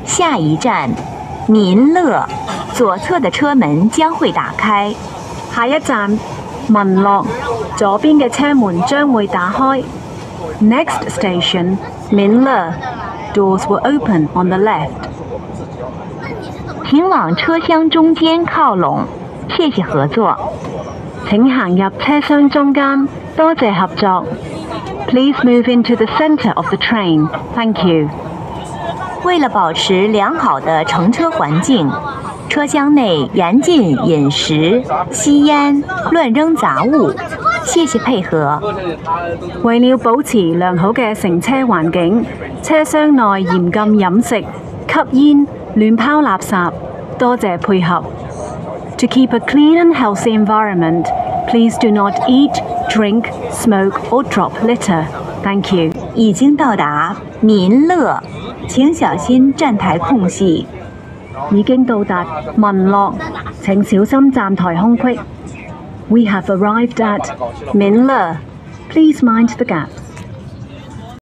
下一站民樂，左側的車門將會打開。下一站民樂，左邊嘅車門將會打開。Next station 民樂，doors will open on the left。請往車廂中間靠攏，謝謝合作。請行入車廂中間，多謝合作。Please move into the center of the train. Thank you。為了保持良好的乘車環境，車廂內嚴禁飲食、吸煙、亂扔雜物。謝謝配合。為了保持良好嘅乘車環境，車廂內嚴禁飲食、吸煙、亂拋垃圾。多謝配合。To keep a clean and healthy environment, please do not eat, drink, smoke or drop litter. Thank you。已經到達民樂，請小心站台空隙。已經到達民樂，請小心站台空隙。We have arrived at 民樂，please mind the gaps。